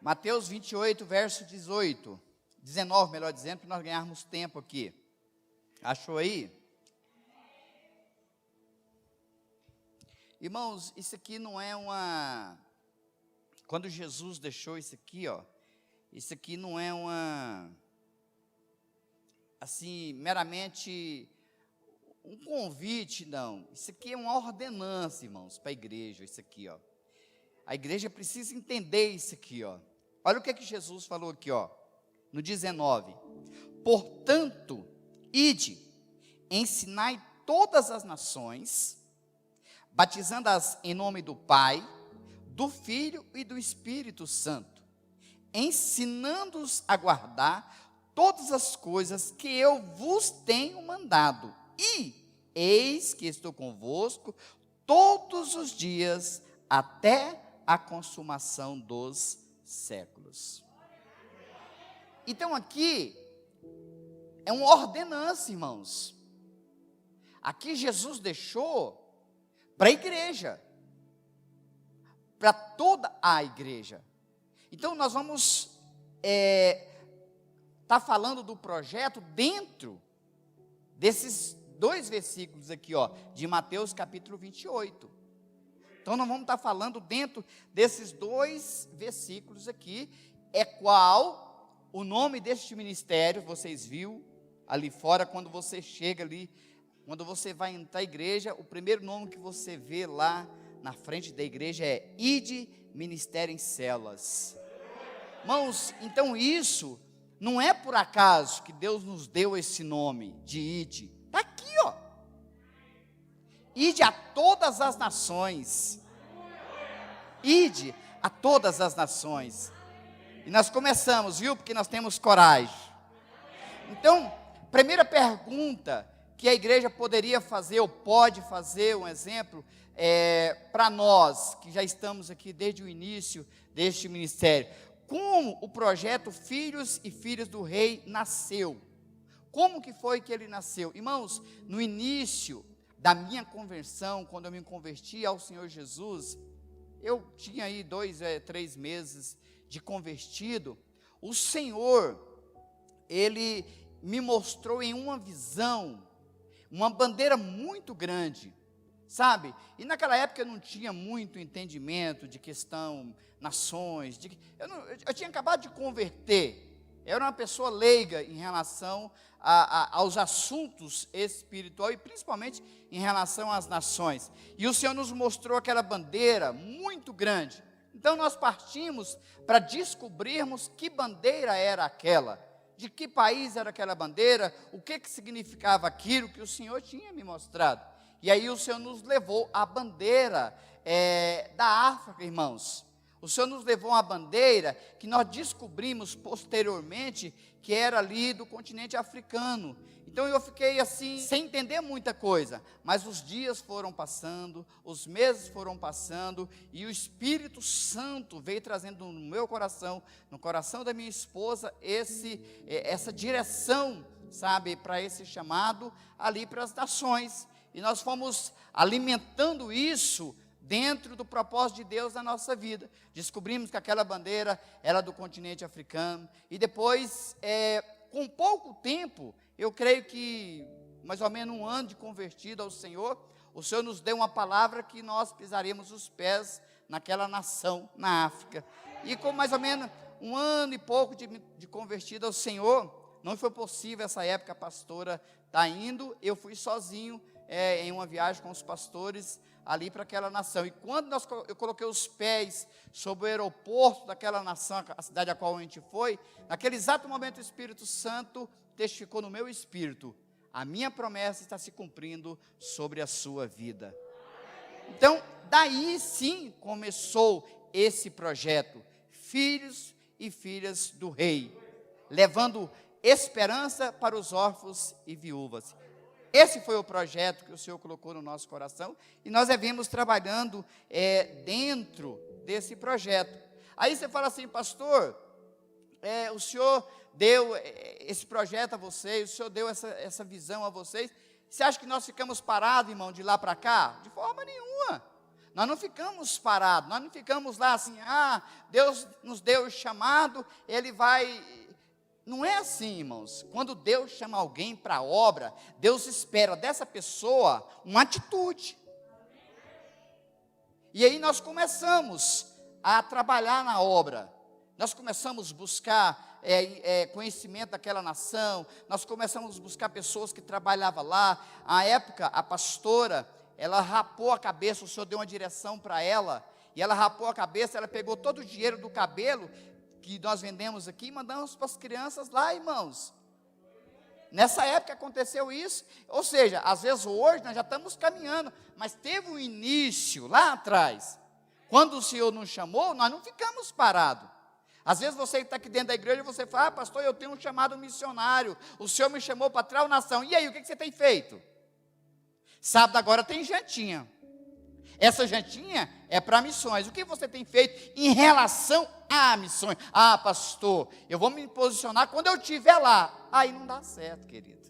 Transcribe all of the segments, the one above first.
Mateus 28, verso 19, melhor dizendo, para nós ganharmos tempo aqui. Achou aí? Irmãos, isso aqui não é uma... Quando Jesus deixou isso aqui, ó, isso aqui não é uma... assim, meramente um convite, não. Isso aqui é uma ordenança, irmãos, para a igreja, isso aqui, ó. A igreja precisa entender isso aqui, ó. Olha o que Jesus falou aqui, ó, no 19. Portanto, ide, ensinai todas as nações, batizando-as em nome do Pai, do Filho e do Espírito Santo, ensinando-os a guardar todas as coisas que eu vos tenho mandado. E eis que estou convosco todos os dias até a consumação dos séculos. Então aqui é uma ordenança, irmãos. Aqui Jesus deixou para a igreja, para toda a igreja. Então nós vamos tá falando do projeto dentro desses dois versículos aqui, ó, de Mateus capítulo 28. Então nós vamos estar falando dentro desses dois versículos aqui, é qual o nome deste ministério, vocês viram ali fora, quando você chega ali, quando você vai entrar na igreja, o primeiro nome que você vê lá na frente da igreja é Ide Ministério em Células. Irmãos, então isso não é por acaso que Deus nos deu esse nome de Ide. Está aqui, ó. Ide a todas as nações. Ide a todas as nações. E nós começamos, viu? Porque nós temos coragem. Então, primeira pergunta que a igreja poderia fazer, ou pode fazer, um exemplo, para nós, que já estamos aqui desde o início deste ministério. Como o projeto Filhos e Filhas do Rei nasceu? Como que foi que ele nasceu? Irmãos, no início da minha conversão, quando eu me converti ao Senhor Jesus, eu tinha aí 3 meses de convertido. O Senhor, Ele me mostrou em uma visão, uma bandeira muito grande, sabe? E naquela época eu não tinha muito entendimento de questão, nações, eu tinha acabado de converter, eu era uma pessoa leiga em relação aos assuntos espirituais, e principalmente em relação às nações, e o Senhor nos mostrou aquela bandeira muito grande. Então nós partimos para descobrirmos que bandeira era aquela, de que país era aquela bandeira, o que significava aquilo que o Senhor tinha me mostrado. E aí o Senhor nos levou à bandeira da África, irmãos. O Senhor nos levou a uma bandeira que nós descobrimos posteriormente que era ali do continente africano. Então eu fiquei assim, sem entender muita coisa, mas os dias foram passando, os meses foram passando, e o Espírito Santo veio trazendo no meu coração, no coração da minha esposa, essa direção, sabe, para esse chamado ali para as nações, e nós fomos alimentando isso dentro do propósito de Deus na nossa vida. Descobrimos que aquela bandeira era do continente africano, e depois, com pouco tempo, eu creio que mais ou menos 1 ano de convertido ao Senhor, o Senhor nos deu uma palavra que nós pisaremos os pés naquela nação, na África. E com mais ou menos 1 ano e pouco de convertido ao Senhor, não foi possível essa época a pastora estar indo, eu fui sozinho em uma viagem com os pastores ali para aquela nação. E quando eu coloquei os pés sobre o aeroporto daquela nação, a cidade a qual a gente foi, naquele exato momento o Espírito Santo testificou no meu espírito: a minha promessa está se cumprindo sobre a sua vida. Então, daí sim começou esse projeto, Filhos e Filhas do Rei, levando esperança para os órfãos e viúvas. Esse foi o projeto que o Senhor colocou no nosso coração, e nós devemos trabalhando dentro desse projeto. Aí você fala assim: pastor, o Senhor deu esse projeto a vocês, o Senhor deu essa visão a vocês, você acha que nós ficamos parados, irmão, de lá para cá? De forma nenhuma. Nós não ficamos parados, nós não ficamos lá assim, Deus nos deu o chamado, Ele vai... Não é assim, irmãos. Quando Deus chama alguém para a obra, Deus espera dessa pessoa uma atitude. E aí nós começamos a trabalhar na obra. Nós começamos a buscar conhecimento daquela nação. Nós começamos a buscar pessoas que trabalhavam lá. À época, a pastora, ela rapou a cabeça, o Senhor deu uma direção para ela. E ela rapou a cabeça, ela pegou todo o dinheiro do cabelo que nós vendemos aqui e mandamos para as crianças lá, irmãos. Nessa época aconteceu isso. Ou seja, às vezes hoje nós já estamos caminhando, mas teve um início lá atrás. Quando o Senhor nos chamou, nós não ficamos parados. Às vezes você está aqui dentro da igreja e você fala, pastor, eu tenho um chamado missionário, o Senhor me chamou para tal nação. E aí, o que você tem feito? Sábado agora tem jantinha. Essa jantinha é para missões. O que você tem feito em relação a missões? Pastor, eu vou me posicionar quando eu estiver lá. Aí não dá certo, querido.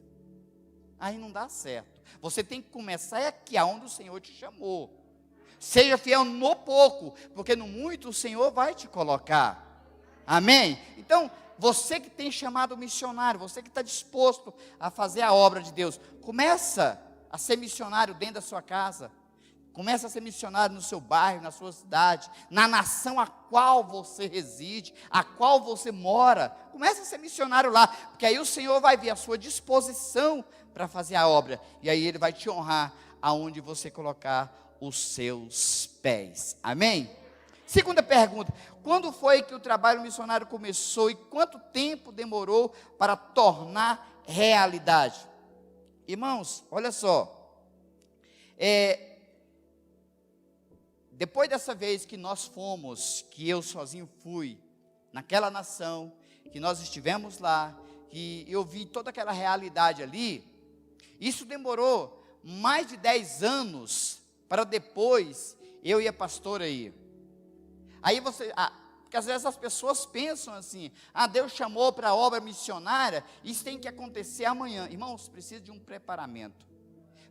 Aí não dá certo. Você tem que começar aqui, aonde o Senhor te chamou. Seja fiel no pouco, porque no muito o Senhor vai te colocar. Amém? Então, você que tem chamado missionário, você que está disposto a fazer a obra de Deus, começa a ser missionário dentro da sua casa. Começa a ser missionário no seu bairro, na sua cidade, na nação a qual você reside, a qual você mora. Começa a ser missionário lá, porque aí o Senhor vai ver a sua disposição para fazer a obra. E aí Ele vai te honrar aonde você colocar os seus pés. Amém? Segunda pergunta, quando foi que o trabalho missionário começou e quanto tempo demorou para tornar realidade? Irmãos, olha só, depois dessa vez que nós fomos, que eu sozinho fui, naquela nação, que nós estivemos lá, que eu vi toda aquela realidade ali, isso demorou mais de 10 anos, para depois eu e a pastora ir. Aí você, porque às vezes as pessoas pensam assim, Deus chamou para a obra missionária, isso tem que acontecer amanhã. Irmãos, precisa de um preparamento.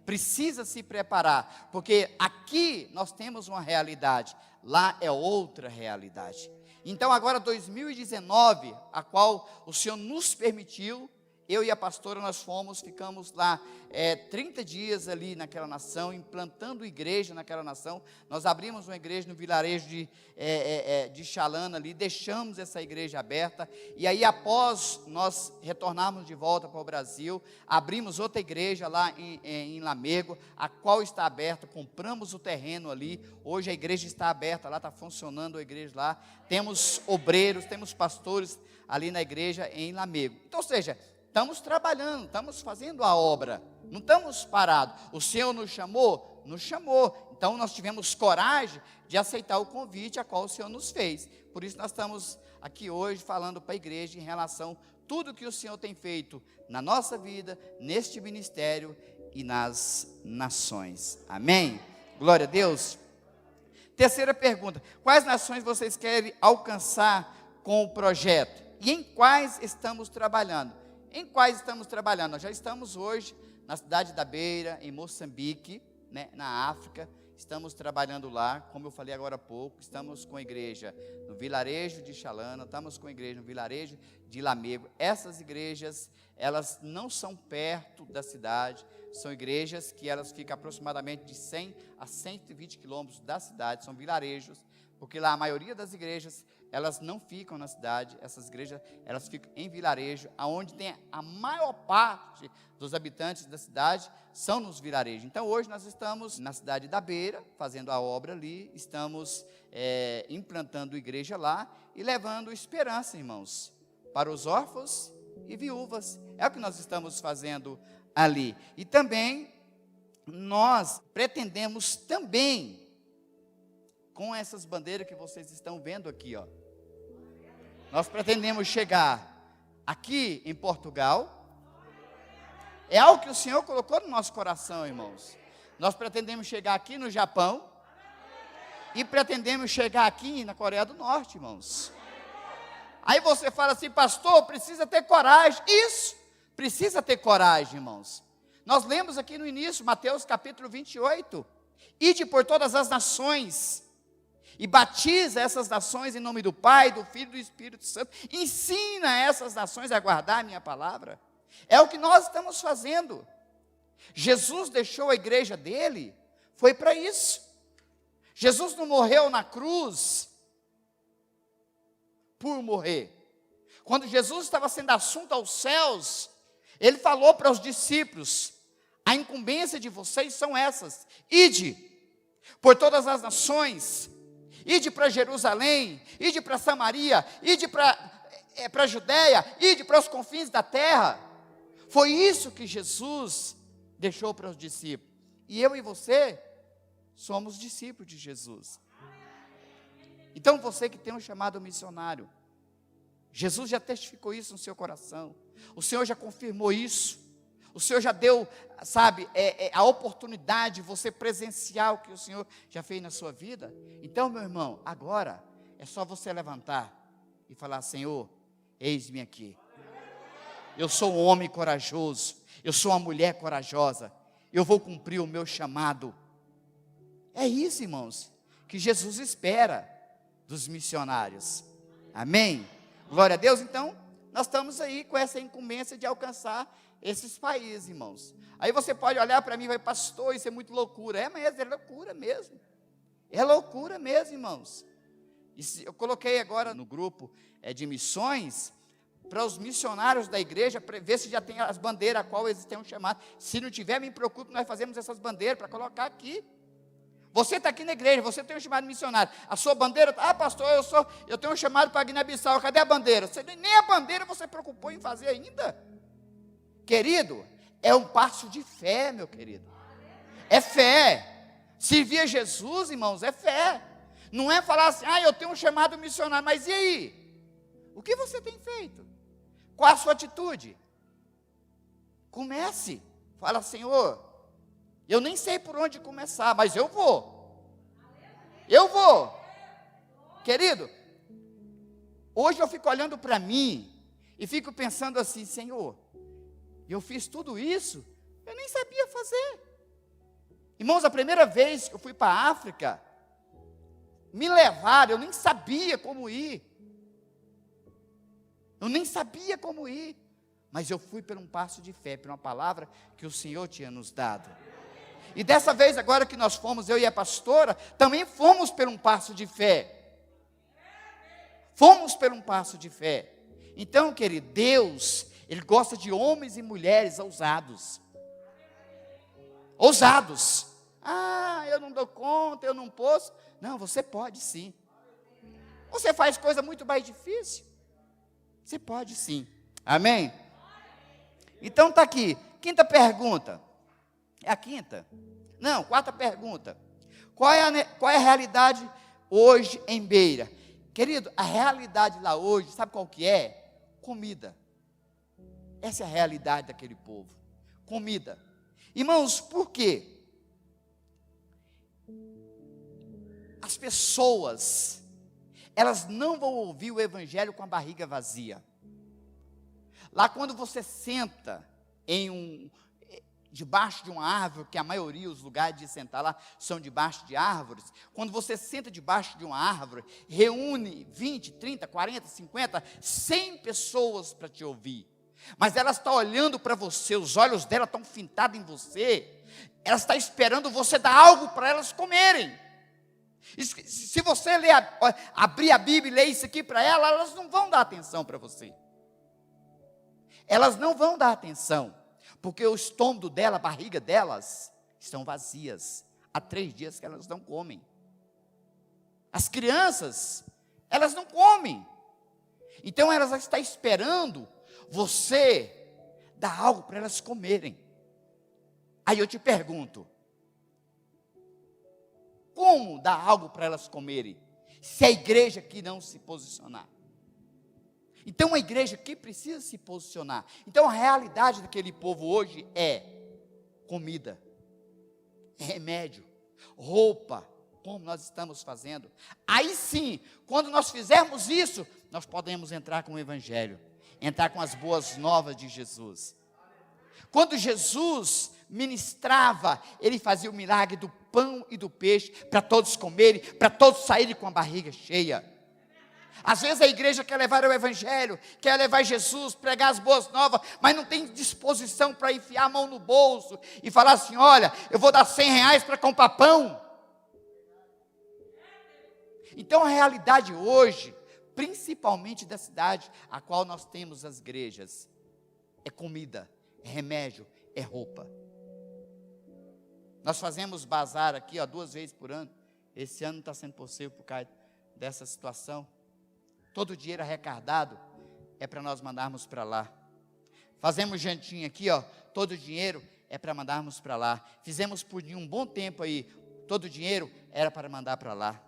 Precisa se preparar, porque aqui nós temos uma realidade, lá é outra realidade. Então agora 2019, a qual o Senhor nos permitiu, eu e a pastora nós ficamos lá 30 dias ali naquela nação, implantando igreja naquela nação. Nós abrimos uma igreja no vilarejo de Chalana ali, deixamos essa igreja aberta, e aí após nós retornarmos de volta para o Brasil, abrimos outra igreja lá em Lamego, a qual está aberta, compramos o terreno ali, hoje a igreja está aberta lá, está funcionando a igreja lá, temos obreiros, temos pastores ali na igreja em Lamego. Então, ou seja, estamos trabalhando, estamos fazendo a obra, não estamos parados. O Senhor nos chamou? Nos chamou. Então nós tivemos coragem de aceitar o convite a qual o Senhor nos fez. Por isso nós estamos aqui hoje falando para a igreja em relação a tudo que o Senhor tem feito na nossa vida, neste ministério e nas nações. Amém? Glória a Deus. Terceira pergunta, quais nações vocês querem alcançar com o projeto? E em quais estamos trabalhando? Em quais estamos trabalhando? Nós já estamos hoje na cidade da Beira, em Moçambique, né, na África. Estamos trabalhando lá, como eu falei agora há pouco. Estamos com a igreja no vilarejo de Chalana, estamos com a igreja no vilarejo de Lamego. Essas igrejas, elas não são perto da cidade. São igrejas que elas ficam aproximadamente de 100 a 120 quilômetros da cidade. São vilarejos, porque lá a maioria das igrejas, elas não ficam na cidade, essas igrejas, elas ficam em vilarejo, aonde tem a maior parte dos habitantes da cidade, são nos vilarejos. Então hoje nós estamos na cidade da Beira, fazendo a obra ali, estamos implantando igreja lá, e levando esperança, irmãos, para os órfãos e viúvas, é o que nós estamos fazendo ali. E também, nós pretendemos também, com essas bandeiras que vocês estão vendo aqui, ó. Nós pretendemos chegar aqui em Portugal. É algo que o Senhor colocou no nosso coração, irmãos. Nós pretendemos chegar aqui no Japão. E pretendemos chegar aqui na Coreia do Norte, irmãos. Aí você fala assim, pastor, precisa ter coragem. Isso, precisa ter coragem, irmãos. Nós lemos aqui no início, Mateus capítulo 28. ide por todas as nações, e batiza essas nações em nome do Pai, do Filho e do Espírito Santo. Ensina essas nações a guardar a minha palavra. É o que nós estamos fazendo. Jesus deixou a igreja dele, foi para isso. Jesus não morreu na cruz por morrer. Quando Jesus estava sendo assunto aos céus, ele falou para os discípulos: a incumbência de vocês são essas: ide por todas as nações, ide para Jerusalém, ide para Samaria, ide para a Judéia, ide para os confins da terra. Foi isso que Jesus deixou para os discípulos. E eu e você somos discípulos de Jesus. Então você que tem um chamado missionário, Jesus já testificou isso no seu coração. O Senhor já confirmou isso. O Senhor já deu, sabe, a oportunidade de você presenciar o que o Senhor já fez na sua vida. Então, meu irmão, agora é só você levantar e falar: Senhor, eis-me aqui. Eu sou um homem corajoso, eu sou uma mulher corajosa, eu vou cumprir o meu chamado. É isso, irmãos, que Jesus espera dos missionários. Amém? Glória a Deus. Então, nós estamos aí com essa incumbência de alcançar esses países, irmãos. Aí você pode olhar para mim e vai: pastor, isso é muito loucura. É mesmo, é loucura mesmo. É loucura mesmo, irmãos. Eu coloquei agora no grupo de missões, para os missionários da igreja, para ver se já tem as bandeiras a qual eles têm um chamado. Se não tiver, me preocupe, nós fazemos essas bandeiras para colocar aqui. Você está aqui na igreja, você tem um chamado missionário. A sua bandeira, pastor, eu tenho um chamado para Guiné-Bissau, cadê a bandeira? Nem a bandeira você preocupou em fazer ainda. Querido, é um passo de fé, meu querido. É fé. Servir a Jesus, irmãos, é fé. Não é falar assim: eu tenho um chamado missionário, mas e aí? O que você tem feito? Qual a sua atitude? Comece. Fala: Senhor, eu nem sei por onde começar, mas eu vou. Eu vou. Querido, hoje eu fico olhando para mim e fico pensando assim: Senhor, eu fiz tudo isso, eu nem sabia fazer. Irmãos, a primeira vez que eu fui para a África, me levaram, eu nem sabia como ir. Eu nem sabia como ir. Mas eu fui por um passo de fé, por uma palavra que o Senhor tinha nos dado. E dessa vez, agora que nós fomos, eu e a pastora, também fomos por um passo de fé. Fomos por um passo de fé. Então, querido, Deus, Ele gosta de homens e mulheres ousados. Ousados. Eu não dou conta, eu não posso. Não, você pode sim. Você faz coisa muito mais difícil. Você pode sim. Amém? Então está aqui. Quinta pergunta. É a quinta? Não, quarta pergunta. Qual é a realidade hoje em Beira? Querido, a realidade lá hoje, sabe qual que é? Comida. Essa é a realidade daquele povo. Comida. Irmãos, por quê? As pessoas, elas não vão ouvir o evangelho com a barriga vazia. Lá quando você senta debaixo de uma árvore, que a maioria, os lugares de sentar lá, são debaixo de árvores. Quando você senta debaixo de uma árvore, reúne 20, 30, 40, 50, 100 pessoas para te ouvir. Mas ela está olhando para você, os olhos dela estão fintados em você. Ela está esperando você dar algo para elas comerem. Se você abrir a Bíblia e ler isso aqui para ela, elas não vão dar atenção para você. Elas não vão dar atenção, porque o estômago dela, a barriga delas, estão vazias. Há 3 dias que elas não comem. As crianças, elas não comem. Então elas estão esperando você dar algo para elas comerem. Aí eu te pergunto: como dar algo para elas comerem, se a igreja aqui não se posicionar? Então a igreja aqui precisa se posicionar. Então a realidade daquele povo hoje é comida, remédio, roupa, como nós estamos fazendo. Aí sim, quando nós fizermos isso, nós podemos entrar com o evangelho, entrar com as boas novas de Jesus. Quando Jesus ministrava, ele fazia o milagre do pão e do peixe, para todos comerem, para todos saírem com a barriga cheia. Às vezes a igreja quer levar o evangelho, quer levar Jesus, pregar as boas novas, mas não tem disposição para enfiar a mão no bolso e falar assim: olha, eu vou dar R$100 para comprar pão. Então a realidade hoje, principalmente da cidade a qual nós temos as igrejas, é comida, é remédio, é roupa. Nós fazemos bazar aqui 2 vezes por ano. Esse ano não está sendo possível por causa dessa situação. Todo o dinheiro arrecadado é para nós mandarmos para lá. Fazemos jantinha aqui, todo o dinheiro é para mandarmos para lá. Fizemos por um bom tempo aí, todo o dinheiro era para mandar para lá.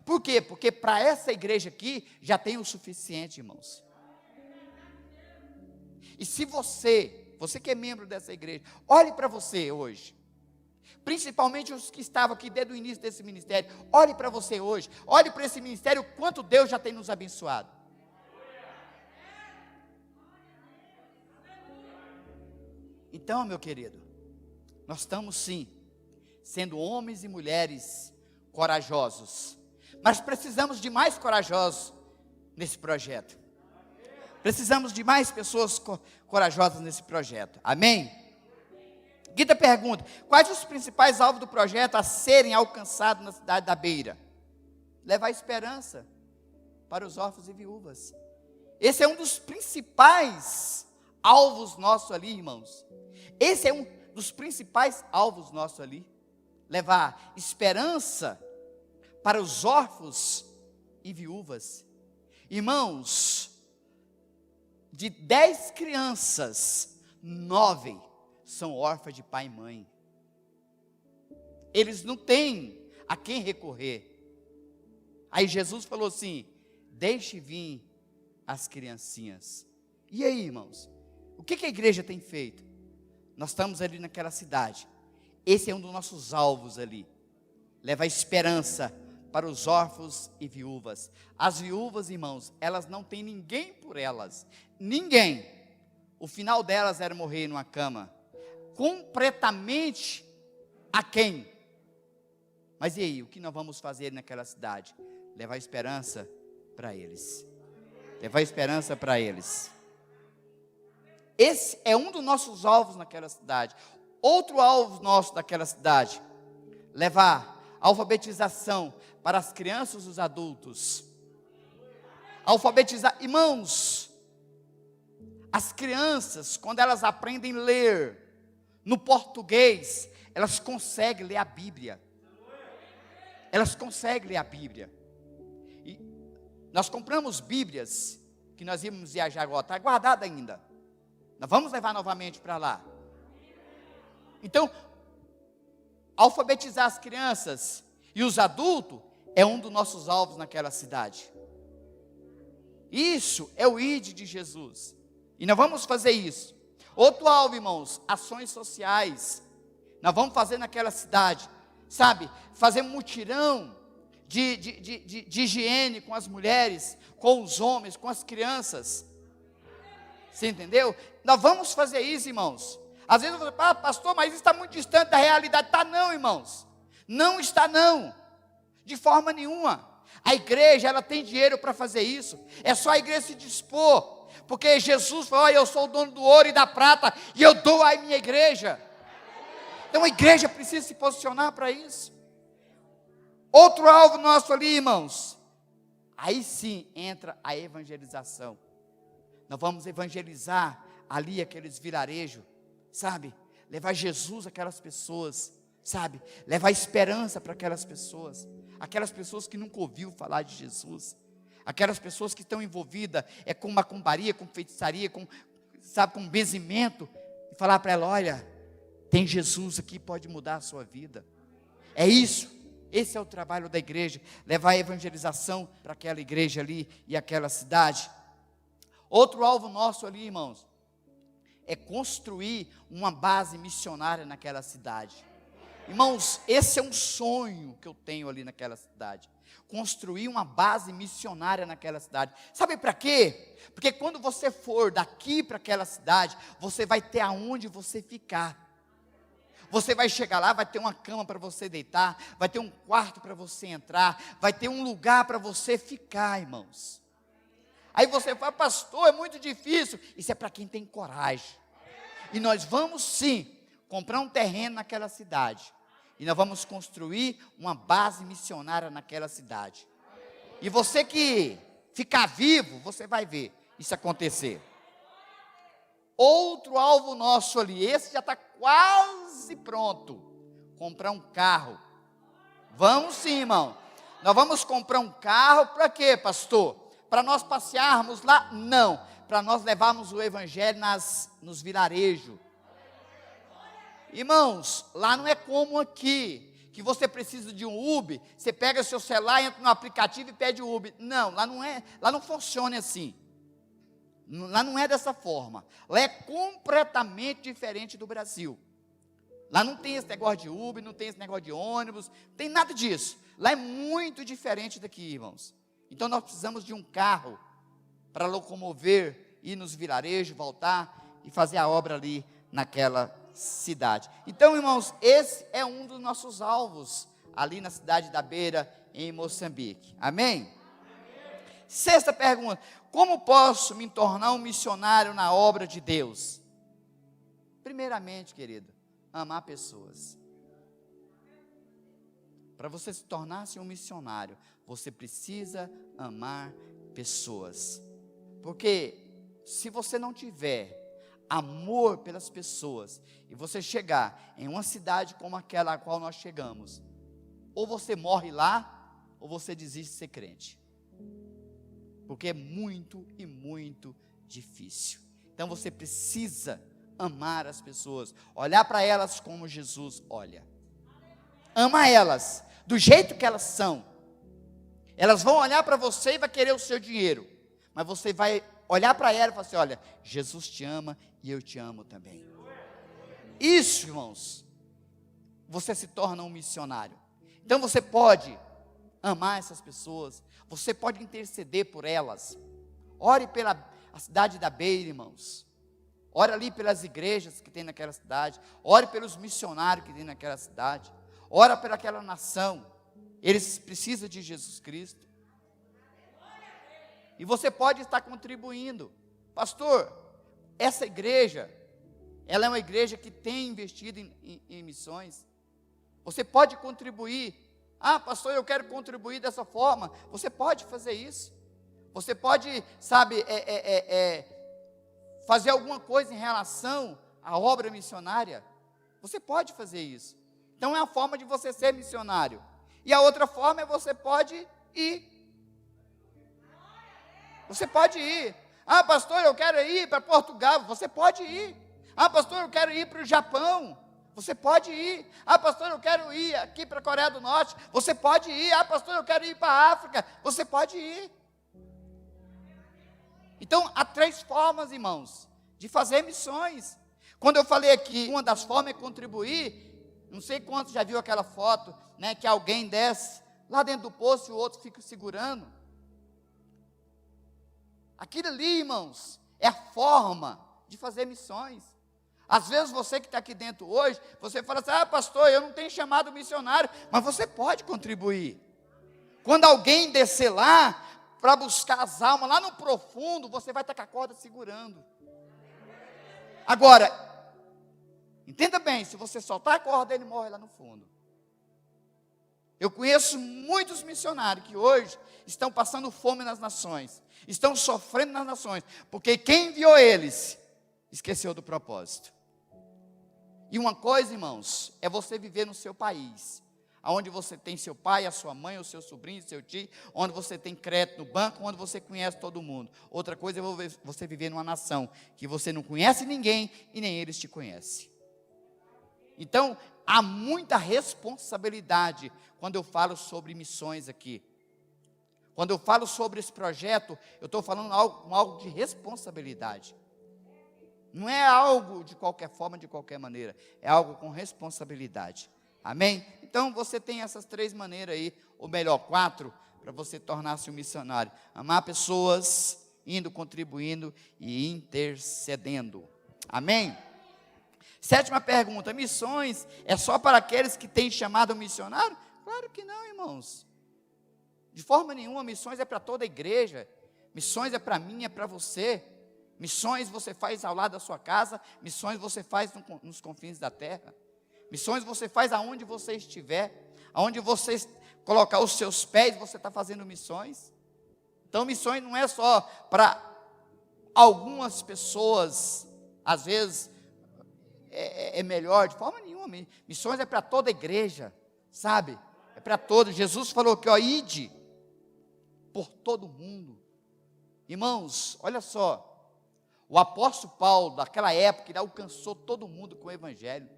Por quê? Porque para essa igreja aqui já tem o suficiente, irmãos. E se você que é membro dessa igreja, olhe para você hoje. Principalmente os que estavam aqui desde o início desse ministério, olhe para você hoje, olhe para esse ministério, quanto Deus já tem nos abençoado. Então, meu querido, nós estamos sim, sendo homens e mulheres corajosos, mas precisamos de mais corajosos nesse projeto. Precisamos de mais pessoas corajosas nesse projeto, amém? Quinta pergunta: quais os principais alvos do projeto a serem alcançados na cidade da Beira? Levar esperança para os órfãos e viúvas. Esse é um dos principais alvos nossos ali, irmãos. Esse é um dos principais alvos nossos ali. Levar esperança para os órfãos e viúvas. Irmãos, de 10 crianças, 9 são órfãs de pai e mãe. Eles não têm a quem recorrer. Aí Jesus falou assim: deixe vir as criancinhas. E aí, irmãos, o que a igreja tem feito? Nós estamos ali naquela cidade. Esse é um dos nossos alvos ali. Levar esperança para os órfãos e viúvas. As viúvas, irmãos, elas não têm ninguém por elas. Ninguém. O final delas era morrer numa cama. Completamente a quem? Mas e aí, o que nós vamos fazer naquela cidade? Levar esperança para eles. Levar esperança para eles. Esse é um dos nossos alvos naquela cidade. Outro alvo nosso daquela cidade: levar alfabetização para as crianças e os adultos. Alfabetizar, irmãos, as crianças, quando elas aprendem a ler no português, elas conseguem ler a Bíblia. Elas conseguem ler a Bíblia. E nós compramos Bíblias, que nós íamos viajar agora, está guardada ainda. Nós vamos levar novamente para lá. Então, alfabetizar as crianças e os adultos é um dos nossos alvos naquela cidade. Isso é o ID de Jesus. E nós vamos fazer isso. Outro alvo, irmãos, ações sociais. Nós vamos fazer naquela cidade, sabe? Fazer mutirão de higiene com as mulheres, com os homens, com as crianças. Você entendeu? Nós vamos fazer isso, irmãos. Às vezes eu falo: pastor, mas isso está muito distante da realidade. Está não, irmãos. Não está não. De forma nenhuma. A igreja, ela tem dinheiro para fazer isso. É só a igreja se dispor. Porque Jesus falou: eu sou o dono do ouro e da prata, e eu dou à minha igreja. Então a igreja precisa se posicionar para isso. Outro alvo nosso ali, irmãos, aí sim entra a evangelização. Nós vamos evangelizar ali aqueles vilarejos, sabe? Levar Jesus àquelas pessoas, sabe? Levar esperança para aquelas pessoas que nunca ouviram falar de Jesus. Aquelas pessoas que estão envolvidas com macumbaria, com feitiçaria, com benzimento, e falar para ela: olha, tem Jesus aqui, pode mudar a sua vida. É isso, esse é o trabalho da igreja, levar a evangelização para aquela igreja ali e aquela cidade. Outro alvo nosso ali, irmãos, é construir uma base missionária naquela cidade. Irmãos, esse é um sonho que eu tenho ali naquela cidade. Construir uma base missionária naquela cidade. Sabe para quê? Porque quando você for daqui para aquela cidade, você vai ter aonde você ficar. Você vai chegar lá, vai ter uma cama para você deitar, vai ter um quarto para você entrar, vai ter um lugar para você ficar, irmãos. Aí você fala, pastor, é muito difícil. Isso é para quem tem coragem. E nós vamos sim comprar um terreno naquela cidade. E nós vamos construir uma base missionária naquela cidade. E você que ficar vivo, você vai ver isso acontecer. Outro alvo nosso ali, esse já está quase pronto. Comprar um carro. Vamos sim, irmão. Nós vamos comprar um carro para quê, pastor? Para nós passearmos lá? Não. Para nós levarmos o evangelho nos vilarejos. Irmãos, lá não é como aqui, que você precisa de um Uber, você pega seu celular, entra no aplicativo e pede o Uber. Não, lá não funciona assim. Lá não é dessa forma. Lá é completamente diferente do Brasil. Lá não tem esse negócio de Uber, não tem esse negócio de ônibus, não tem nada disso. Lá é muito diferente daqui, irmãos. Então nós precisamos de um carro para locomover, ir nos vilarejos, voltar e fazer a obra ali naquela cidade. Então, irmãos, esse é um dos nossos alvos ali na cidade da Beira, em Moçambique. Amém? Sexta pergunta: como posso me tornar um missionário na obra de Deus? Primeiramente, querido, amar pessoas. Para você se tornar-se um missionário, você precisa amar pessoas. Porque se você não tiver amor pelas pessoas, e você chegar em uma cidade como aquela a qual nós chegamos, ou você morre lá, ou você desiste de ser crente. Porque é muito e muito difícil. Então você precisa amar as pessoas, olhar para elas como Jesus olha. Ama elas, do jeito que elas são. Elas vão olhar para você e vai querer o seu dinheiro, mas você vai olhar para ela e falar assim: olha, Jesus te ama e eu te amo também. Isso, irmãos, você se torna um missionário. Então você pode amar essas pessoas, você pode interceder por elas. Ore pela a cidade da Beira, irmãos. Ore ali pelas igrejas que tem naquela cidade. Ore pelos missionários que tem naquela cidade. Ora pelaquela nação. Eles precisam de Jesus Cristo. E você pode estar contribuindo. Pastor, essa igreja, ela é uma igreja que tem investido em missões. Você pode contribuir. Ah, pastor, eu quero contribuir dessa forma. Você pode fazer isso. Você pode, sabe, fazer alguma coisa em relação à obra missionária. Você pode fazer isso. Então é a forma de você ser missionário. E a outra forma é você pode ir. Você pode ir. Ah, pastor, eu quero ir para Portugal. Você pode ir. Ah, pastor, eu quero ir para o Japão. Você pode ir. Ah, pastor, eu quero ir aqui para a Coreia do Norte. Você pode ir. Ah, pastor, eu quero ir para a África. Você pode ir. Então, há 3 formas, irmãos, de fazer missões. Quando eu falei aqui, uma das formas é contribuir. Não sei quantos já viu aquela foto, né, que alguém desce lá dentro do poço e o outro fica segurando. Aquilo ali, irmãos, é a forma de fazer missões. Às vezes você que está aqui dentro hoje, você fala assim: ah, pastor, eu não tenho chamado missionário, mas você pode contribuir. Quando alguém descer lá para buscar as almas, lá no profundo, você vai estar com a corda segurando. Agora, entenda bem, se você soltar a corda, ele morre lá no fundo. Eu conheço muitos missionários que hoje estão passando fome nas nações, estão sofrendo nas nações, porque quem enviou eles esqueceu do propósito. E uma coisa, irmãos, é você viver no seu país, onde você tem seu pai, a sua mãe, o seu sobrinho, seu tio, onde você tem crédito no banco, onde você conhece todo mundo. Outra coisa é você viver numa nação que você não conhece ninguém e nem eles te conhecem. Então, há muita responsabilidade quando eu falo sobre missões aqui. Quando eu falo sobre esse projeto, eu estou falando algo de responsabilidade. Não é algo de qualquer forma, de qualquer maneira. É algo com responsabilidade. Amém? Então, você tem essas 3 maneiras aí, ou melhor, 4, para você tornar-se um missionário. Amar pessoas, indo, contribuindo e intercedendo. Amém? Sétima pergunta: missões é só para aqueles que têm chamado missionário? Claro que não, irmãos. De forma nenhuma, missões é para toda a igreja. Missões é para mim, é para você. Missões você faz ao lado da sua casa. Missões você faz nos confins da terra. Missões você faz aonde você estiver. Aonde você colocar os seus pés, você está fazendo missões. Então, missões não é só para algumas pessoas. Às vezes é melhor, de forma nenhuma. Missões é para toda a igreja, sabe? É para todos. Jesus falou que, ide por todo mundo. Irmãos, olha só. O apóstolo Paulo, daquela época, ele alcançou todo mundo com o evangelho.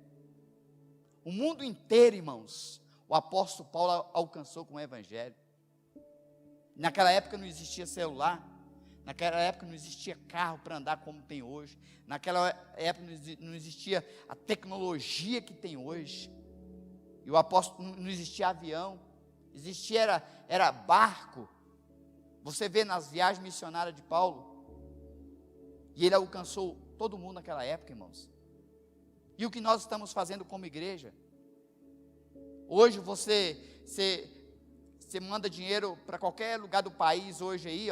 O mundo inteiro, irmãos, o apóstolo Paulo alcançou com o evangelho. Naquela época não existia celular. Naquela época não existia carro para andar como tem hoje. Naquela época não existia a tecnologia que tem hoje. E o apóstolo, não existia avião. Existia, era barco. Você vê nas viagens missionárias de Paulo. E ele alcançou todo mundo naquela época, irmãos. E o que nós estamos fazendo como igreja? Hoje você manda dinheiro para qualquer lugar do país hoje aí,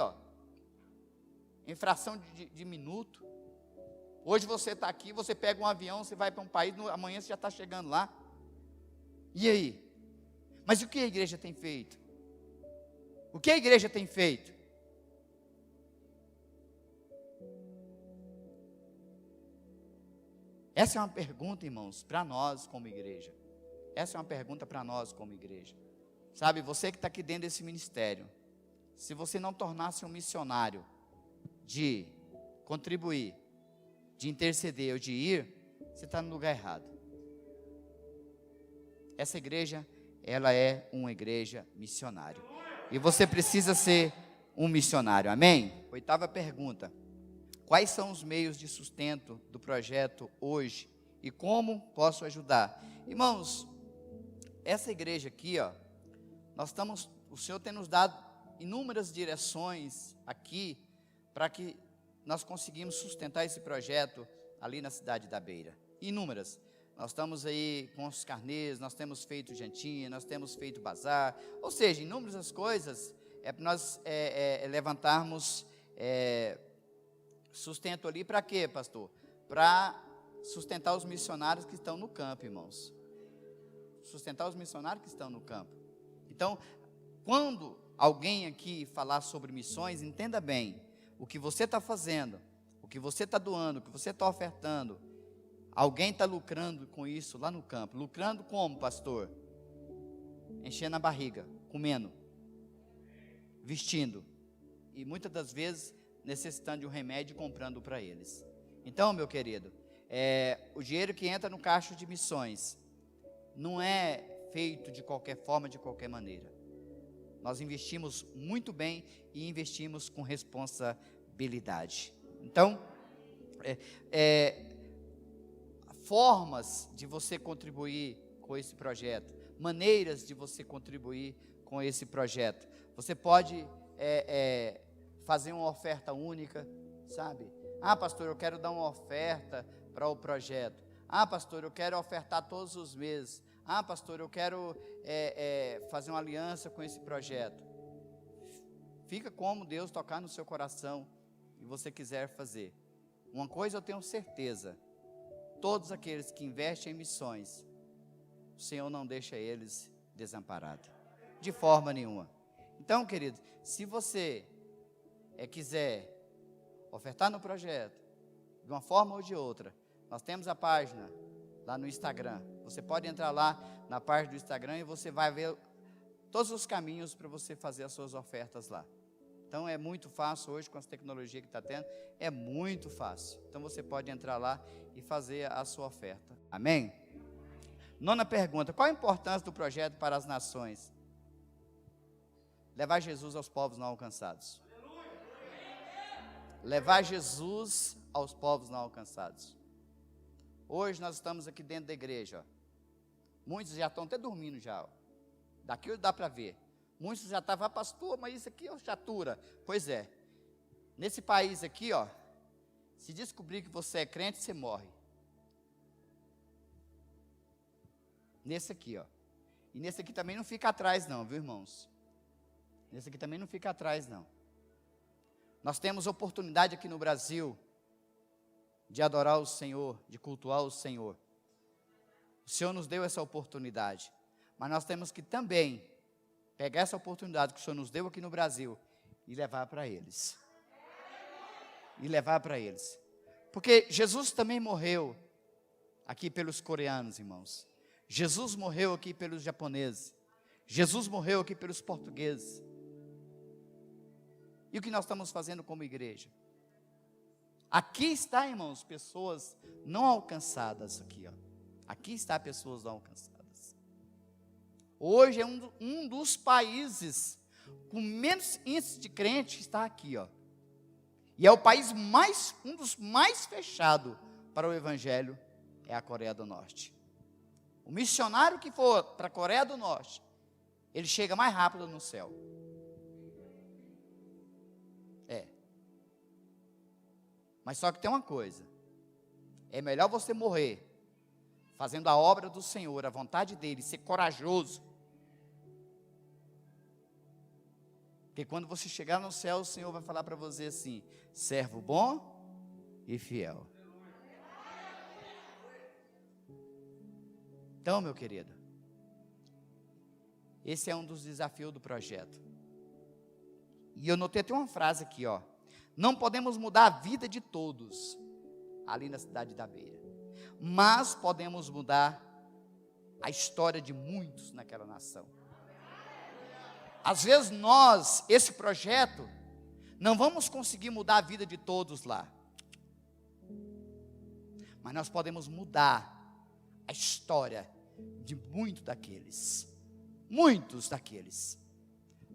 em fração de minuto. Hoje você está aqui, você pega um avião, você vai para um país, amanhã você já está chegando lá. E aí? Mas o que a igreja tem feito? O que a igreja tem feito? Essa é uma pergunta, irmãos, para nós como igreja. Essa é uma pergunta para nós como igreja. Sabe, você que está aqui dentro desse ministério, se você não tornasse um missionário de contribuir, de interceder ou de ir, você está no lugar errado. Essa igreja, ela é uma igreja missionária. E você precisa ser um missionário, amém? Oitava pergunta: quais são os meios de sustento do projeto hoje e como posso ajudar? Irmãos, essa igreja aqui, o Senhor tem nos dado inúmeras direções aqui para que nós conseguimos sustentar esse projeto ali na cidade da Beira. Inúmeras. Nós estamos aí com os carnês, nós temos feito jantinha, nós temos feito bazar, ou seja, inúmeras coisas para nós levantarmos sustento ali para quê, pastor? Para sustentar os missionários que estão no campo, irmãos. Sustentar os missionários que estão no campo. Então, quando alguém aqui falar sobre missões, entenda bem, o que você está fazendo, o que você está doando, o que você está ofertando, alguém está lucrando com isso lá no campo. Lucrando como, pastor? Enchendo a barriga, comendo, vestindo, e muitas das vezes necessitando de um remédio e comprando para eles. Então, meu querido, o dinheiro que entra no caixa de missões não é feito de qualquer forma, de qualquer maneira. Nós investimos muito bem e investimos com responsabilidade. Então, formas de você contribuir com esse projeto, maneiras de você contribuir com esse projeto. Você pode fazer uma oferta única, sabe? Ah, pastor, eu quero dar uma oferta para o projeto. Ah, pastor, eu quero ofertar todos os meses. Ah, pastor, eu quero fazer uma aliança com esse projeto. Fica como Deus tocar no seu coração e você quiser fazer. Uma coisa eu tenho certeza: todos aqueles que investem em missões, o Senhor não deixa eles desamparados, de forma nenhuma. Então, querido, se você quiser ofertar no projeto, de uma forma ou de outra, nós temos a página lá no Instagram. Você pode entrar lá na página do Instagram e você vai ver todos os caminhos para você fazer as suas ofertas lá. Então é muito fácil hoje com as tecnologias que está tendo, é muito fácil. Então você pode entrar lá e fazer a sua oferta. Amém? Nona pergunta: qual a importância do projeto para as nações? Levar Jesus aos povos não alcançados. Levar Jesus aos povos não alcançados. Hoje nós estamos aqui dentro da igreja, muitos já estão até dormindo já, daqui dá para ver. Muitos já estavam, pastor, mas isso aqui é chatura. Pois é, nesse país aqui, se descobrir que você é crente, você morre. Nesse aqui, ó. E nesse aqui também não fica atrás não, viu, irmãos? Nesse aqui também não fica atrás não. Nós temos oportunidade aqui no Brasil de adorar o Senhor, de cultuar o Senhor. O Senhor nos deu essa oportunidade, mas nós temos que também pegar essa oportunidade que o Senhor nos deu aqui no Brasil e levar para eles. E levar para eles. Porque Jesus também morreu aqui pelos coreanos, irmãos. Jesus morreu aqui pelos japoneses. Jesus morreu aqui pelos portugueses. E o que nós estamos fazendo como igreja? Aqui está, irmãos, pessoas não alcançadas aqui, ó. Aqui está pessoas não alcançadas. Hoje é um dos países com menos índice de crente que está aqui, ó. E é o país um dos mais fechados para o evangelho, é a Coreia do Norte. O missionário que for para a Coreia do Norte, ele chega mais rápido no céu. Mas só que tem uma coisa, é melhor você morrer fazendo a obra do Senhor, a vontade dele, ser corajoso, porque quando você chegar no céu, o Senhor vai falar para você assim: servo bom e fiel. Então, meu querido, esse é um dos desafios do projeto. E eu notei até uma frase aqui, ó: não podemos mudar a vida de todos ali na cidade da Beira, mas podemos mudar a história de muitos naquela nação. Às vezes nós, esse projeto, não vamos conseguir mudar a vida de todos lá, mas nós podemos mudar a história de muitos daqueles.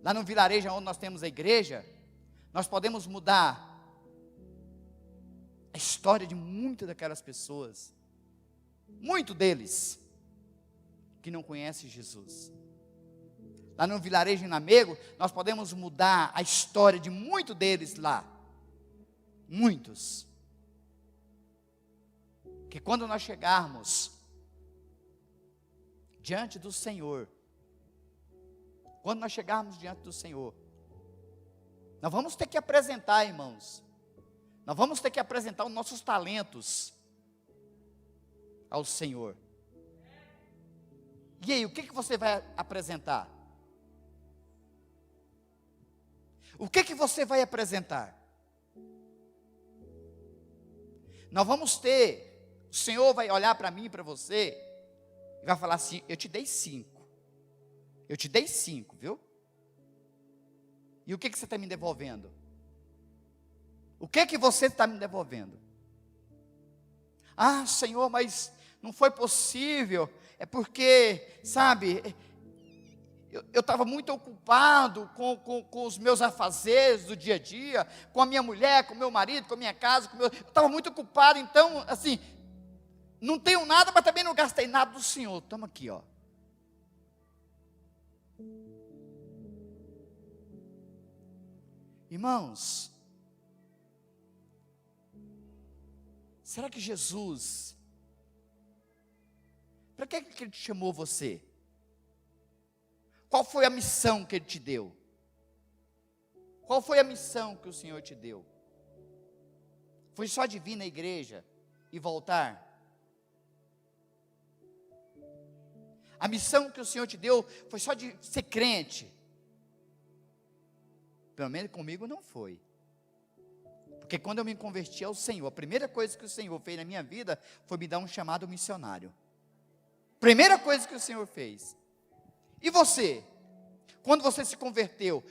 Lá no vilarejo onde nós temos a igreja, nós podemos mudar a história de muitas daquelas pessoas, muito deles, que não conhecem Jesus. Lá no vilarejo em Lamego, nós podemos mudar a história de muitos deles lá, muitos. Que quando nós chegarmos diante do Senhor, nós vamos ter que apresentar, irmãos, nós vamos ter que apresentar os nossos talentos ao Senhor. E aí, o que você vai apresentar? O que você vai apresentar? Nós vamos ter, o Senhor vai olhar para mim e para você, e vai falar assim: eu te dei 5, viu? E o que você está me devolvendo? O que você está me devolvendo? Ah, Senhor, mas não foi possível, é porque, sabe, eu estava muito ocupado com os meus afazeres do dia a dia, com a minha mulher, com o meu marido, com a minha casa, eu estava muito ocupado, então, assim, não tenho nada, mas também não gastei nada do Senhor. Toma aqui, ó. Irmãos, será que Jesus, para que Ele te chamou você? Qual foi a missão que Ele te deu? Qual foi a missão que o Senhor te deu? Foi só de vir na igreja e voltar? A missão que o Senhor te deu foi só de ser crente? Pelo menos comigo não foi. Porque quando eu me converti ao Senhor, a primeira coisa que o Senhor fez na minha vida foi me dar um chamado missionário. Primeira coisa que o Senhor fez. E você? Quando você se converteu,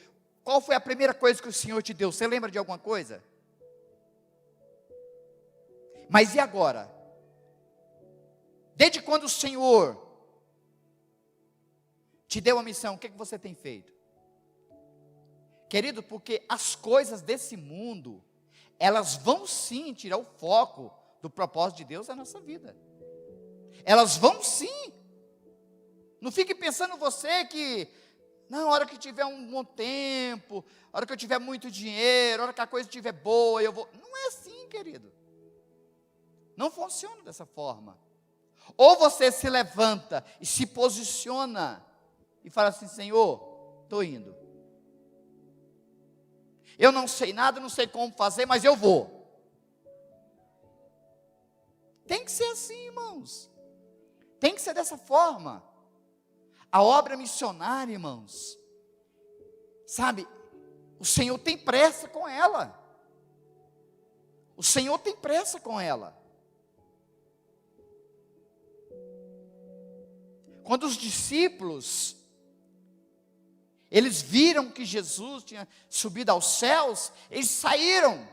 qual foi a primeira coisa que o Senhor te deu? Você lembra de alguma coisa? Mas e agora? Desde quando o Senhor te deu a missão, o que você tem feito? Querido, porque as coisas desse mundo, elas vão sim tirar o foco do propósito de Deus na nossa vida. Elas vão sim. Não fique pensando você que, na hora que tiver um bom tempo, a hora que eu tiver muito dinheiro, a hora que a coisa estiver boa, eu vou. Não é assim, querido. Não funciona dessa forma. Ou você se levanta e se posiciona e fala assim: Senhor, estou indo. Eu não sei nada, não sei como fazer, mas eu vou. Tem que ser assim, irmãos. Tem que ser dessa forma. A obra missionária, irmãos, sabe, o Senhor tem pressa com ela. O Senhor tem pressa com ela. Quando os discípulos, eles viram que Jesus tinha subido aos céus, eles saíram.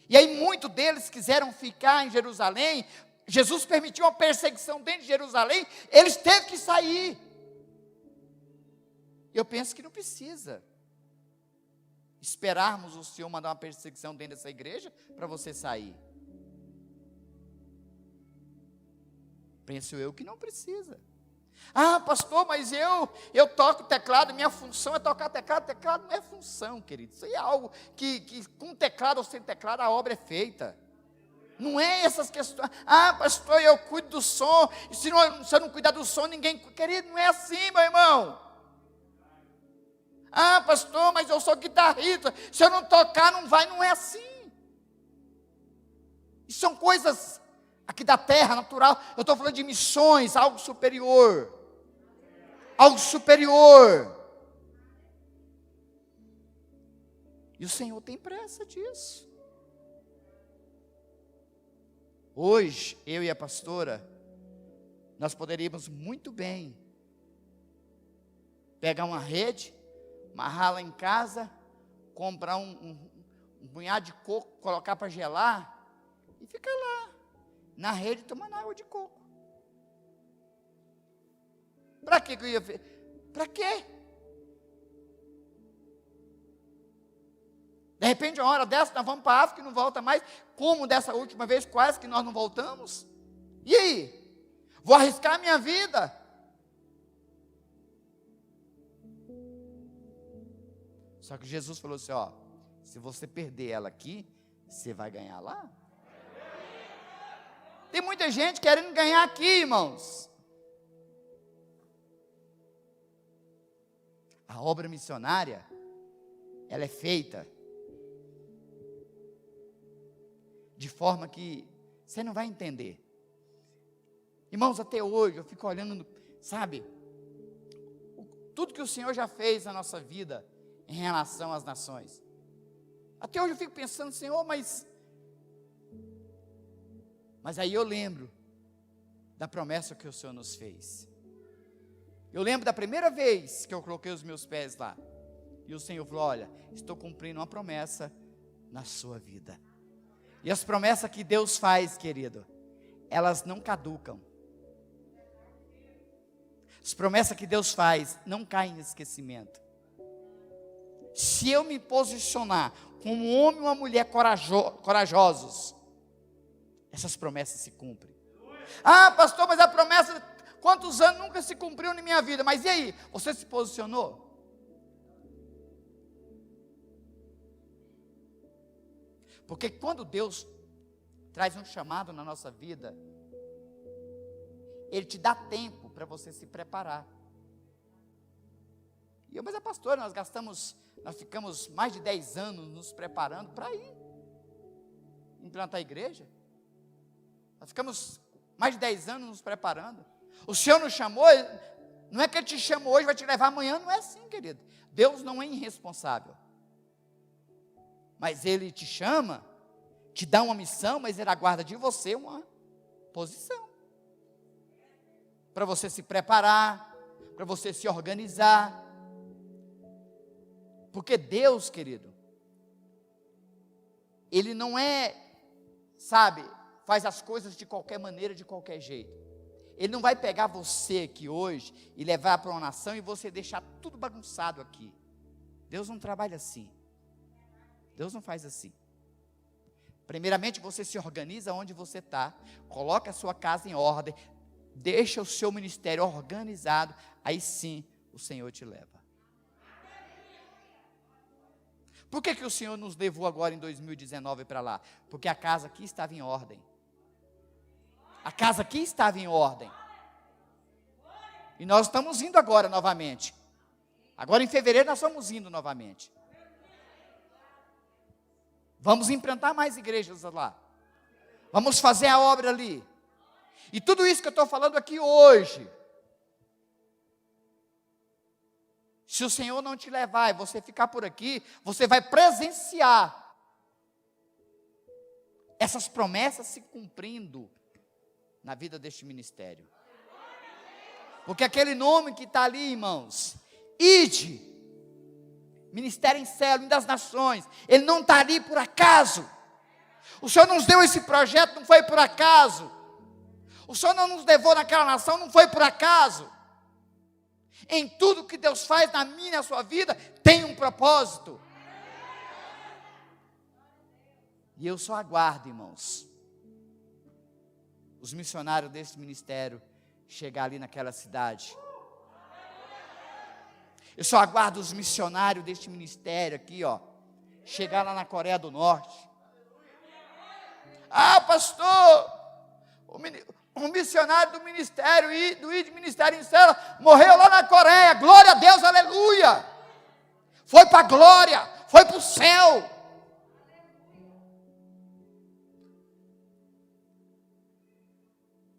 E aí muitos deles quiseram ficar em Jerusalém. Jesus permitiu uma perseguição dentro de Jerusalém, eles teve que sair. Eu penso que não precisa esperarmos o Senhor mandar uma perseguição dentro dessa igreja para você sair. Penso eu que não precisa. Ah, pastor, mas eu toco teclado, minha função é tocar teclado. Teclado não é função, querido. Isso aí é algo que com teclado ou sem teclado a obra é feita. Não é essas questões. Ah, pastor, eu cuido do som. E se eu não cuidar do som, ninguém... Querido, não é assim, meu irmão. Ah, pastor, mas eu sou guitarrista. Se eu não tocar, não vai. Não é assim. Isso são coisas aqui da terra, natural. Eu estou falando de missões, algo superior. Algo superior. E o Senhor tem pressa disso. Hoje, eu e a pastora, nós poderíamos muito bem pegar uma rede, amarrá-la em casa, comprar um punhado de coco, colocar para gelar e ficar lá, na rede, tomando água de coco. Para que eu ia ver? Para quê? De repente, uma hora dessa, nós vamos para a África e não volta mais. Como dessa última vez, quase que nós não voltamos. E aí? Vou arriscar a minha vida? Só que Jesus falou assim, ó, se você perder ela aqui, você vai ganhar lá. Tem muita gente querendo ganhar aqui, irmãos. A obra missionária, ela é feita de forma que você não vai entender. Irmãos, até hoje eu fico olhando, sabe, tudo que o Senhor já fez na nossa vida em relação às nações. Até hoje eu fico pensando, Senhor, mas aí eu lembro da promessa que o Senhor nos fez. Eu lembro da primeira vez que eu coloquei os meus pés lá. E o Senhor falou, olha, estou cumprindo uma promessa na sua vida. E as promessas que Deus faz, querido, elas não caducam. As promessas que Deus faz não caem em esquecimento. Se eu me posicionar como um homem ou uma mulher corajosos, essas promessas se cumprem. Ah, pastor, mas a promessa, quantos anos nunca se cumpriu na minha vida? Mas e aí? Você se posicionou? Porque quando Deus traz um chamado na nossa vida, Ele te dá tempo para você se preparar. E eu, mas a pastora, nós ficamos mais de 10 anos nos preparando para ir implantar a igreja. Nós ficamos mais de 10 anos nos preparando. O Senhor nos chamou, não é que Ele te chamou hoje, vai te levar amanhã, não é assim, querido. Deus não é irresponsável. Mas Ele te chama, te dá uma missão, mas Ele aguarda de você uma posição. Para você se preparar, para você se organizar. Porque Deus, querido, Ele não é, sabe, faz as coisas de qualquer maneira, de qualquer jeito. Ele não vai pegar você aqui hoje e levar para uma nação e você deixar tudo bagunçado aqui. Deus não trabalha assim. Deus não faz assim. Primeiramente você se organiza onde você está, coloca a sua casa em ordem, deixa o seu ministério organizado, aí sim o Senhor te leva. Por que o Senhor nos levou agora em 2019 para lá? Porque a casa aqui estava em ordem. A casa aqui estava em ordem. E nós estamos indo agora novamente. Agora em fevereiro nós estamos indo novamente. Vamos implantar mais igrejas lá. Vamos fazer a obra ali. E tudo isso que eu estou falando aqui hoje, se o Senhor não te levar e você ficar por aqui, você vai presenciar essas promessas se cumprindo na vida deste ministério. Porque aquele nome que está ali, irmãos, Ide, Ministério em Célula das Nações, ele não está ali por acaso. O Senhor nos deu esse projeto, não foi por acaso. O Senhor não nos levou naquela nação, não foi por acaso. Em tudo que Deus faz na minha e na sua vida, tem um propósito. E eu só aguardo, irmãos, os missionários desse ministério chegar ali naquela cidade. Eu só aguardo os missionários deste ministério aqui, ó, chegar lá na Coreia do Norte. Ah, pastor, um missionário do ministério, do Ministério em Célula, morreu lá na Coreia, glória a Deus, aleluia. Foi para a glória, foi para o céu.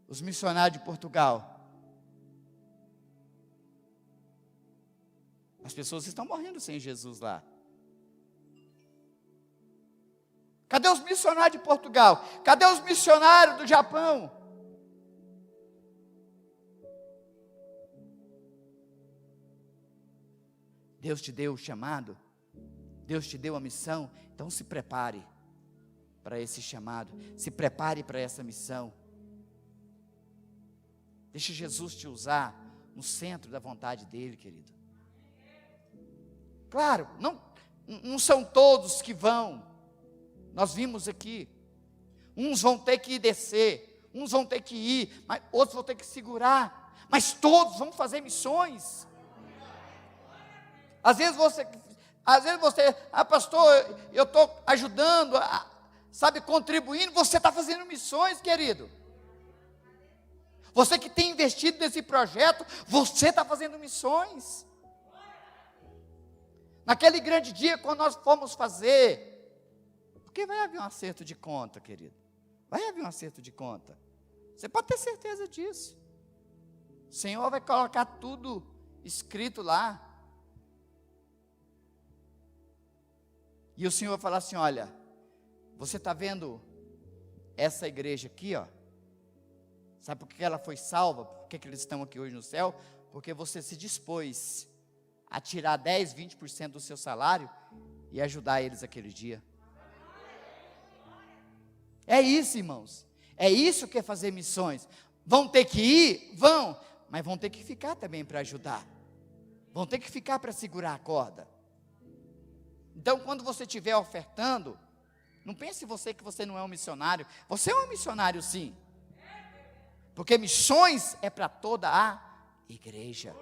Os missionários de Portugal, as pessoas estão morrendo sem Jesus lá. Cadê os missionários de Portugal? Cadê os missionários do Japão? Deus te deu o chamado, Deus te deu a missão, então se prepare para esse chamado, se prepare para essa missão. Deixa Jesus te usar no centro da vontade dele, querido. Claro, não são todos que vão. Nós vimos aqui, uns vão ter que descer, uns vão ter que ir, mas outros vão ter que segurar, mas todos vão fazer missões. Às vezes você, pastor, eu estou ajudando, sabe, contribuindo, você está fazendo missões, querido. Você que tem investido nesse projeto, você está fazendo missões. Naquele grande dia, quando nós fomos fazer, porque vai haver um acerto de conta, querido. Vai haver um acerto de conta. Você pode ter certeza disso. O Senhor vai colocar tudo escrito lá. E o Senhor vai falar assim, olha, você está vendo essa igreja aqui, ó? Sabe por que ela foi salva? Por que eles estão aqui hoje no céu? Porque você se dispôs a tirar 10, 20% do seu salário e ajudar eles aquele dia. É isso, irmãos. É isso que é fazer missões. Vão ter que ir? Vão. Mas vão ter que ficar também para ajudar. Vão ter que ficar para segurar a corda. Então, quando você estiver ofertando, não pense você que você não é um missionário. Você é um missionário, sim. Porque missões é para toda a igreja.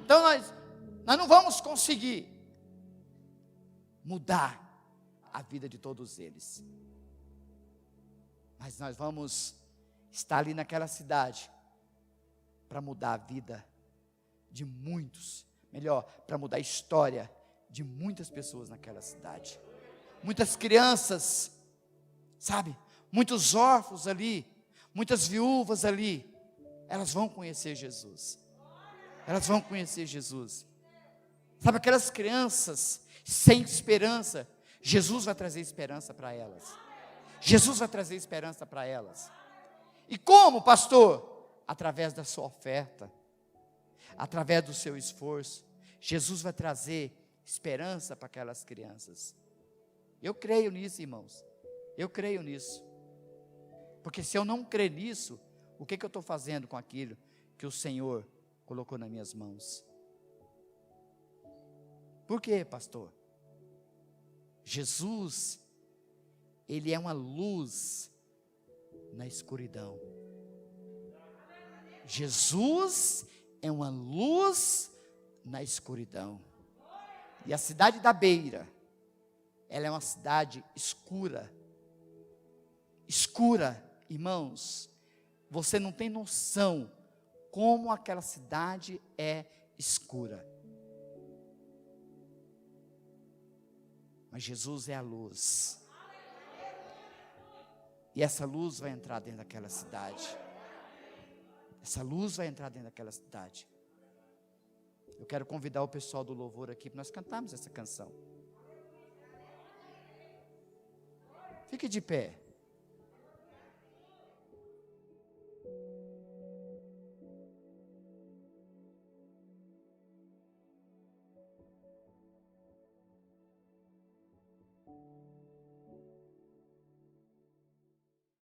Então, nós não vamos conseguir mudar a vida de todos eles. Mas nós vamos estar ali naquela cidade para mudar a vida de muitos, melhor, para mudar a história de muitas pessoas naquela cidade. Muitas crianças, sabe? Muitos órfãos ali, muitas viúvas ali, elas vão conhecer Jesus. Elas vão conhecer Jesus. Sabe, aquelas crianças sem esperança, Jesus vai trazer esperança para elas. Jesus vai trazer esperança para elas. E como, pastor? Através da sua oferta, através do seu esforço. Jesus vai trazer esperança para aquelas crianças. Eu creio nisso, irmãos. Eu creio nisso. Porque se eu não crer nisso, o que eu estou fazendo com aquilo que o Senhor colocou nas minhas mãos? Por quê, pastor? Jesus, Ele é uma luz na escuridão. Jesus é uma luz na escuridão. E a cidade da Beira, ela é uma cidade escura. Escura, irmãos, Você não tem noção como aquela cidade é escura. Mas Jesus é a luz. E essa luz vai entrar dentro daquela cidade. Essa luz vai entrar dentro daquela cidade. Eu quero convidar o pessoal do louvor aqui para nós cantarmos essa canção. Fique de pé.